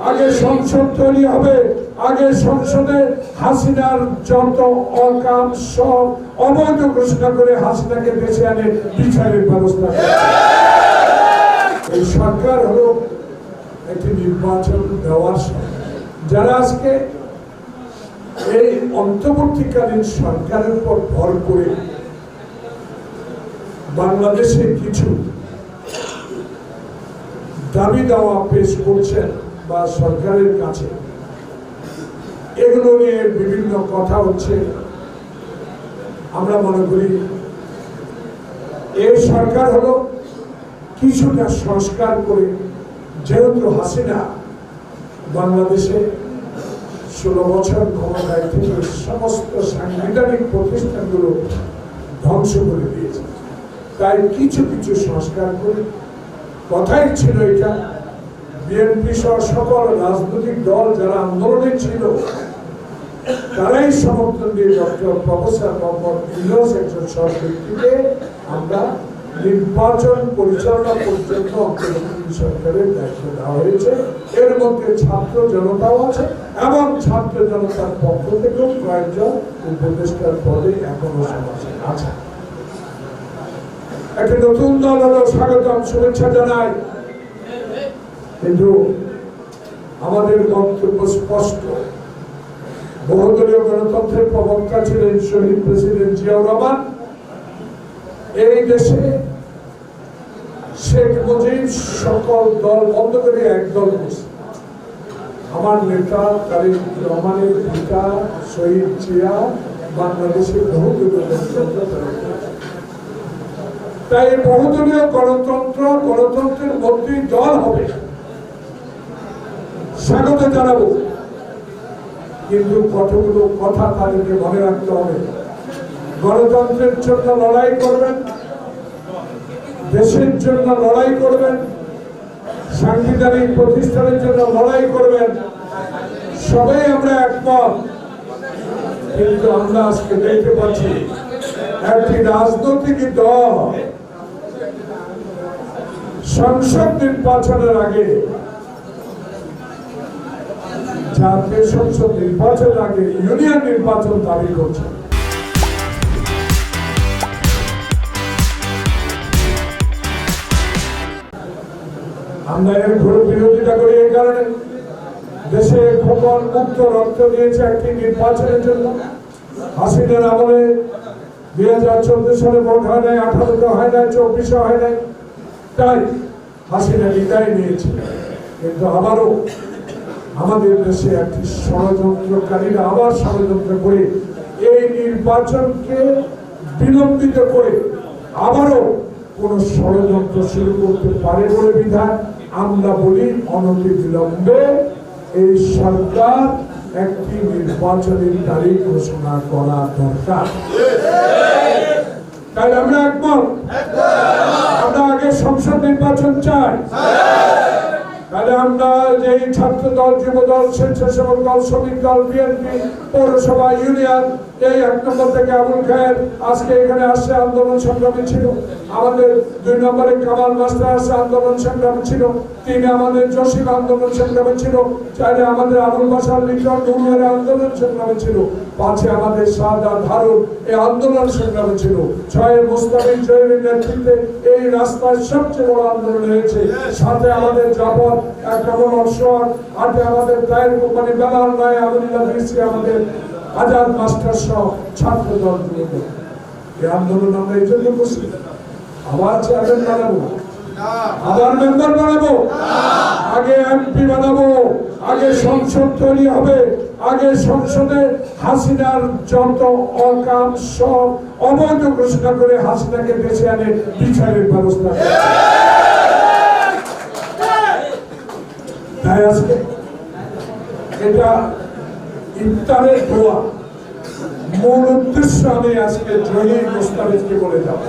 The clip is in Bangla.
আগে সংসদ তৈরি হবে, আগে সংসদে হাসিনার যত অকাম সব অবৈধ ঘোষণা করে হাসিনাকে বেঁচে আনে বিচারের ব্যবস্থা। এই সরকার হলো একটি নির্বাচন দেওয়ার সরকার। যারা আজকে এই অন্তর্বর্তীকালীন সরকারের উপর ভর করে বাংলাদেশে কিছু দাবি দাওয়া পেশ করছেন বা সরকারের কাছে, এগুলো নিয়ে বিভিন্ন কথা হচ্ছে। আমরা মনে করি এই সরকার হলো কিছুটা সংস্কার করে, যেহেতু হাসিনা বাংলাদেশে 16 বছর ক্ষমতায় থেকে সমস্ত সাংবিধানিক প্রতিষ্ঠানগুলো ধ্বংস করে দিয়েছে, তাই কিছু কিছু সংস্কার করে, কথাই ছিল এটা বিএনপি সহ সকল রাজনৈতিক দল যারা আন্দোলনে ছিল তারাই সমর্থন দিয়ে ডক্টর প্রফেসর মোহাম্মদ ইউনূস একজন সরকারকে আমরা নির্বাচন পরিচালনা পর্যন্ত অন্তর্বর্তী সরকারের দায়িত্ব দেওয়া হয়েছে। এর মধ্যে ছাত্র জনতাও আছে এবং ছাত্র জনতার পক্ষ থেকেও কয়েকজন উপদেষ্টার পদে এখনো সমাজে আছে। একটা নতুন দল হলো, স্বাগতম, শুভেচ্ছা জানাই, কিন্তু আমাদের বক্তব্য স্পষ্ট। বহুদলীয় গণতন্ত্রের প্রবক্তা ছিলেন শহীদ প্রেসিডেন্ট জিয়াউর রহমান। এই দেশে শেখ মুজিব সকল দল বন্ধ করে এক দল করছে। আমার নেতা তারেক রহমানের পিতা শহীদ জিয়া বাংলাদেশে বহুদলীয় গণতন্ত্র, তাই বহুদলীয় গণতন্ত্রের মধ্যেই দল হবে, স্বাগত জানাবো। কিন্তু কতগুলো কথা তাদেরকে মনে রাখতে হবে। গণতন্ত্রের জন্য লড়াই করবেন, দেশের জন্য লড়াই করবেন, সাংবিধানিক প্রতিষ্ঠানের জন্য লড়াই করবেন, সবাই আমরা একমত। কিন্তু আমরা আজকে দেখতে পাচ্ছি একটি রাজনৈতিক দল সংসদ নির্বাচনের আগে, জাতীয় সংসদ নির্বাচনের আগে ইউনিয়ন নির্বাচন দাবি করছে। আমরা এর ঘোর বিরোধিতা করি। এই কারণে দেশে খোকন মুক্ত রক্ত দিয়েছে একটি নির্বাচনের জন্য। হাসিনার আমলে 2014 সালে ভোট হয় নাই, 18তে হয় নাই, 24-এ হয় নাই, তাই হাসিনা বিদায় নিয়েছে। কিন্তু আবারও আমাদের দেশে একটি ষড়যন্ত্রকারীরা আবার ষড়যন্ত্র করে এই নির্বাচনকে বিলম্বিত করে আবারও কোন ষড়যন্ত্র শুরু করতে পারে বলে বিধান আমরা বলি অনতি বিলম্বে এই সরকার একটি নির্বাচনের তারিখ ঘোষণা করা দরকার। তাই আমরা একমত, আমরা আগে সংসদ নির্বাচন চাই। তাহলে আমরা যে ছাত্র দল, যুব দল, স্বেচ্ছাসেবক দল, শ্রমিক দল, বিএনপি, পৌরসভা, ইউনিয়ন, এই 1 নম্বর থেকে আবুল খায়ের আজকে এখানে আসছে, আন্দোলন সংগ্রামী ছিল। আমাদের 2 নম্বরে কামাল মাস্টার আসছে, আন্দোলন সংগ্রামী ছিল। 3-এ আমাদের জসিম আন্দোলন সংগ্রামী ছিল। 4-এ আমাদের আবুল বাশার লিটন নুরের আন্দোলন সংগ্রামী ছিল। 5-এ আমাদের সাদা ধারুন এই আন্দোলন সংগ্রামী ছিল। 6-এ মুস্তাফিজ জহিরের নেতৃত্বে এই রাস্তায় সবচেয়ে বড় আন্দোলন হয়েছে। 7-এ আমাদের জাফর, 1 নম্বর অশোক, 8-এ আমাদের টায়ার কোম্পানি বেলাল, 9-এ আবুল্লাহ বিসি, আমাদের আজাদ মাস্টার সহ ছাত্র দল। এই আন্দোলন আমরা এই জন্য করছি, আবার চেয়ারম্যান বানাবো, আবার মেম্বার বানাবো, আগে এমপি বানাবো, আগে সংসদ তৈরি হবে, আগে সংসদে হাসিনার যত অকাম সব অবৈধ ঘোষণা করে হাসিনাকে বেঁচে আনে বিচারের ব্যবস্থা। তাই আজকে এটা ইফতারের দোয়া, মূল উদ্দেশ্য আমি আজকে জহির মুস্তাফিজকে বলে যাব।